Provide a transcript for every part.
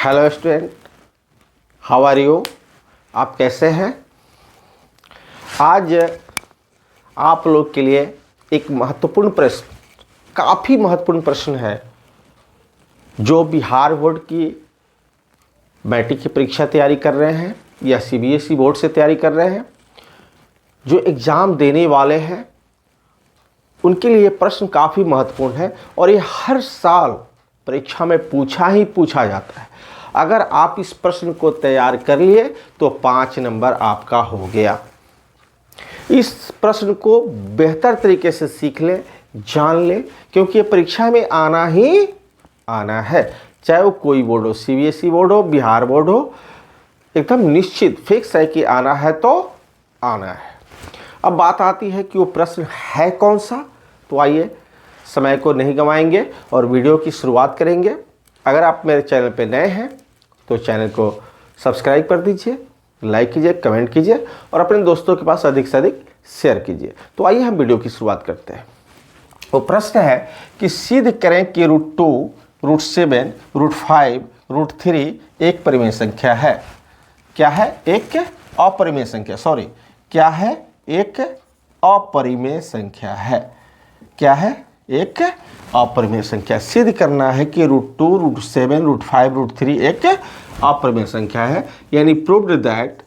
Hello student, how are you? आप कैसे हैं? आज आप लोग के लिए एक महत्वपूर्ण प्रश्न, काफ़ी महत्वपूर्ण प्रश्न है जो बिहार बोर्ड की मैट्रिक की परीक्षा तैयारी कर रहे हैं या सीबीएसई बोर्ड से तैयारी कर रहे हैं, जो एग्ज़ाम देने वाले हैं उनके लिए प्रश्न काफ़ी महत्वपूर्ण है और ये हर साल परीक्षा में पूछा जाता है। अगर आप इस प्रश्न को तैयार कर लिए तो 5 नंबर आपका हो गया। इस प्रश्न को बेहतर तरीके से सीख लें, जान लें, क्योंकि ये परीक्षा में आना ही आना है, चाहे वो कोई बोर्ड हो, सीबीएसई बोर्ड हो, बिहार बोर्ड हो, एकदम निश्चित फिक्स है कि आना है तो आना है। अब बात आती है कि वो प्रश्न है कौन सा, तो आइए समय को नहीं गंवाएंगे और वीडियो की शुरुआत करेंगे। अगर आप मेरे चैनल पे नए हैं तो चैनल को सब्सक्राइब कर दीजिए, लाइक कीजिए, कमेंट कीजिए और अपने दोस्तों के पास अधिक से अधिक शेयर कीजिए। तो आइए हम वीडियो की शुरुआत करते हैं। वो प्रश्न है कि सिद्ध करें कि √2, √7, √5, √3 एक परिमेय संख्या है। क्या है? एक अपरिमेय संख्या। सॉरी, क्या है? एक अपरिमेय संख्या है। क्या है? एक अपरिमेय संख्या। सिद्ध करना है कि √2, √7, √5, √3 एक अपरिमेय संख्या है, यानी proved that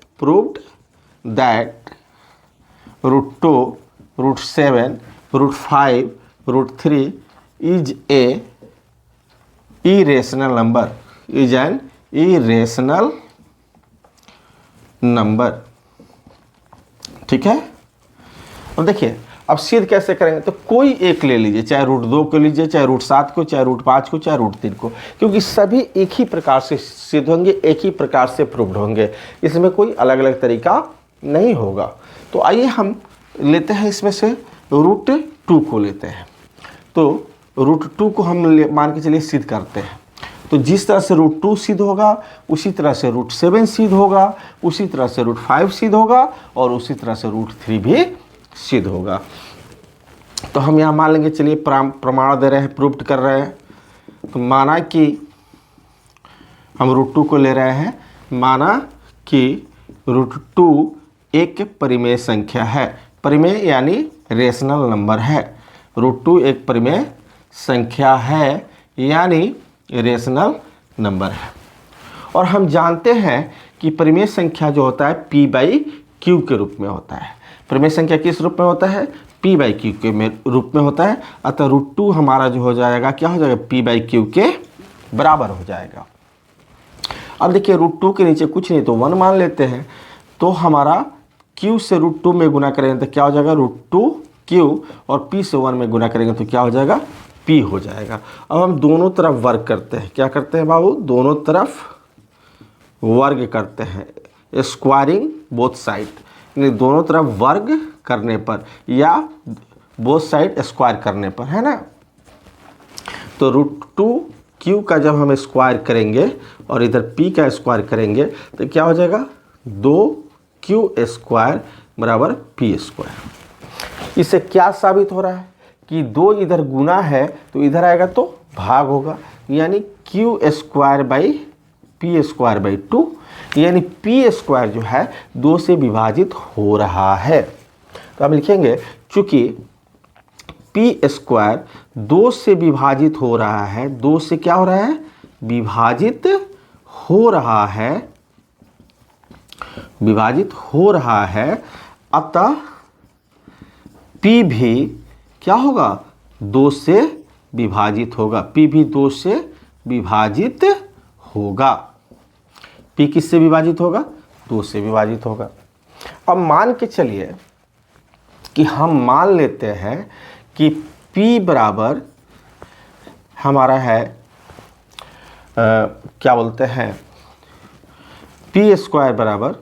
√2, √7, √5, √3 is a irrational number, is an irrational number। ठीक है। अब देखिए, अब सिद्ध कैसे करेंगे, तो कोई एक ले लीजिए, चाहे √2 को लीजिए, चाहे √7 को, चाहे √5 को, चाहे √3 को, क्योंकि सभी एक ही प्रकार से सिद्ध होंगे, एक ही प्रकार से प्रूव्ड होंगे, इसमें कोई अलग अलग तरीका नहीं होगा। तो आइए हम लेते हैं इसमें से √2 को लेते हैं। तो √2 को हम मान के चलिए सिद्ध करते हैं। तो जिस तरह से √2 सिद्ध होगा उसी तरह से √7 सिद्ध होगा, उसी तरह से √5 सिद्ध होगा और उसी तरह से √3 भी सिद्ध होगा। तो हम यहाँ मान लेंगे, चलिए प्रमाण दे रहे हैं, प्रूव्ड कर रहे हैं। तो माना कि हम √2 को ले रहे हैं, माना कि √2 एक परिमेय संख्या है। परिमेय यानी रेशनल नंबर है। √2 एक परिमेय संख्या है यानी रेशनल नंबर है। और हम जानते हैं कि परिमेय संख्या जो होता है P/Q के रूप में होता है। परिमेय संख्या किस रूप में होता है? P/Q के रूप में होता है। अतः √2 हमारा जो हो जाएगा, क्या हो जाएगा? P/Q के बराबर हो जाएगा। अब देखिए, √2 के नीचे कुछ नहीं तो 1 मान लेते हैं। तो हमारा Q से √2 में गुना करेंगे तो क्या हो जाएगा? √2Q, और P से 1 में गुना करेंगे तो क्या हो जाएगा? P हो जाएगा। अब हम दोनों तरफ वर्ग करते हैं। क्या करते हैं बाबू? दोनों तरफ वर्ग करते हैं, स्क्वायरिंग बोथ साइड, यानी दोनों तरफ वर्ग करने पर या बोथ साइड स्क्वायर करने पर, है ना। तो √2Q का जब हम स्क्वायर करेंगे और इधर P का स्क्वायर करेंगे तो क्या हो जाएगा? 2Q² बराबर P²। इससे क्या साबित हो रहा है कि 2 इधर गुना है तो इधर आएगा तो भाग होगा, यानी Q²/P²/2, यानी P² जो है 2 से विभाजित हो रहा है। तो हम लिखेंगे, चूंकि P² 2 से विभाजित हो रहा है, 2 से क्या हो रहा है? विभाजित हो रहा है, विभाजित हो रहा है। अतः P भी क्या होगा? 2 से विभाजित होगा। P भी 2 से विभाजित होगा। P किससे विभाजित होगा? 2 से विभाजित होगा। अब मान के चलिए कि हम मान लेते हैं कि P बराबर हमारा है क्या बोलते हैं, P² बराबर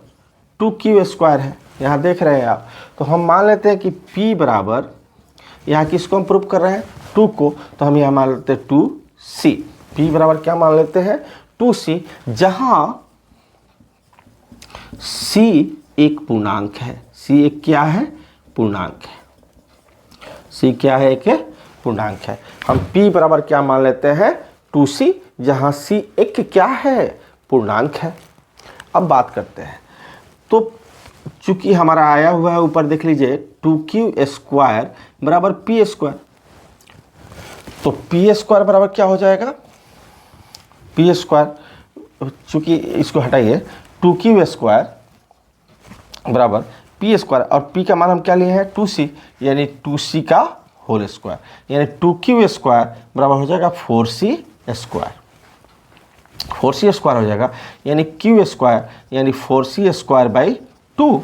2Q² है। यहाँ देख रहे हैं आप। तो हम मान लेते हैं कि P बराबर, यहाँ किसको हम प्रूव कर रहे हैं? 2 को। तो हम यहाँ मान लेते हैं 2C। P बराबर क्या मान लेते हैं? 2C, जहाँ C एक पूर्णांक है। C एक क्या है? पूर्णांक है। C क्या है? एक पूर्णांक है। हम P बराबर क्या मान लेते हैं? 2C, जहाँ C एक क्या है? पूर्णांक है। अब बात करते हैं, तो चूंकि हमारा आया हुआ है ऊपर देख लीजिए 2q² बराबर p², तो p² बराबर क्या हो जाएगा, p², चूंकि इसको हटाइए, 2q² बराबर p², और p का मान हम क्या लिए हैं 2c, यानी 2c का होल स्क्वायर, यानी 2q² बराबर हो जाएगा 4c², 4c² हो जाएगा, यानी q² यानी 4c²/2,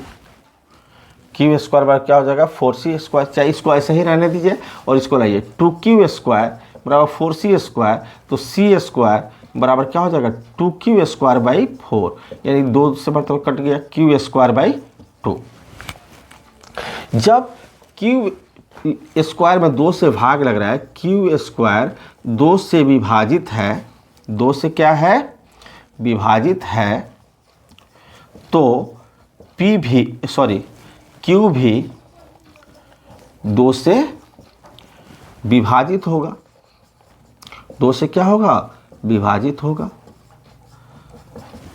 q² बराबर क्या हो जाएगा 4c², चाहे इसको ऐसे ही रहने दीजिए और इसको लाइए 2q² बराबर 4c², तो c² बराबर क्या हो जाएगा 2q²/4, यानी 2 से बढ़ते कट गया q²/2। जब q² में 2 से भाग लग रहा है, q² 2 से विभाजित है, 2 से क्या है विभाजित है, तो q भी 2 से विभाजित होगा, 2 से क्या होगा विभाजित होगा।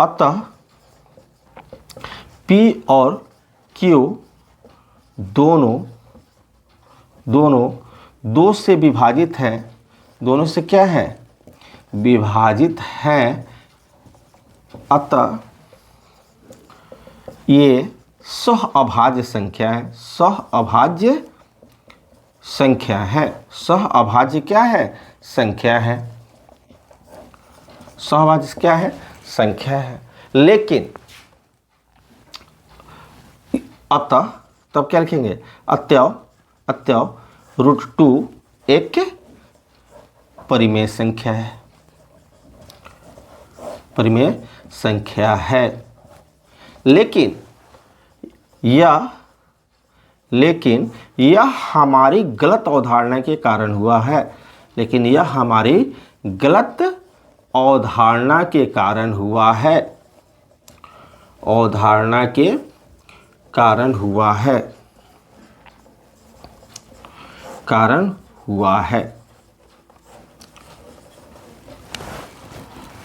अतः p और q दोनों 2 से विभाजित हैं, दोनों से क्या है विभाजित हैं, अतः ये सहअभाज्य संख्या है, सहअभाज्य संख्या है, सहअभाज्य क्या है संख्या है, सहअभाज्य क्या है संख्या है। लेकिन अतः तब क्या लिखेंगे, अतः √2 एक परिमेय संख्या है, परिमेय संख्या है। लेकिन यह हमारी गलत अवधारणा के कारण हुआ है, लेकिन यह हमारी गलत अवधारणा के कारण हुआ है, अवधारणा के कारण हुआ है, कारण हुआ है।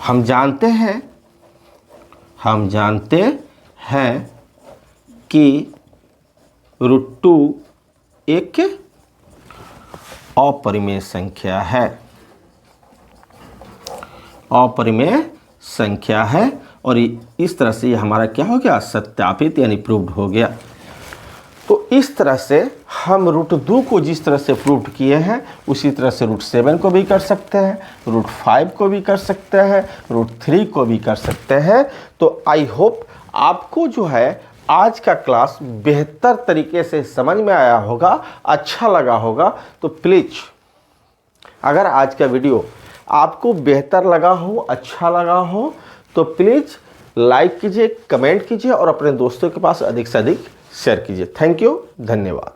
हम जानते हैं कि √2 एक अपरिमेय संख्या है, अपरिमेय संख्या है, और इस तरह से ये हमारा क्या हो गया सत्यापित यानी प्रूव्ड हो गया। तो इस तरह से हम √2 को जिस तरह से प्रूव्ड किए हैं उसी तरह से √7 को भी कर सकते हैं, √5 को भी कर सकते हैं, √3 को भी कर सकते हैं। तो आई होप आपको जो है आज का क्लास बेहतर तरीके से समझ में आया होगा, अच्छा लगा होगा। तो प्लीज़ अगर आज का वीडियो आपको बेहतर लगा हो, अच्छा लगा हो, तो प्लीज़ लाइक कीजिए, कमेंट कीजिए और अपने दोस्तों के पास अधिक से अधिक शेयर कीजिए। थैंक यू, धन्यवाद।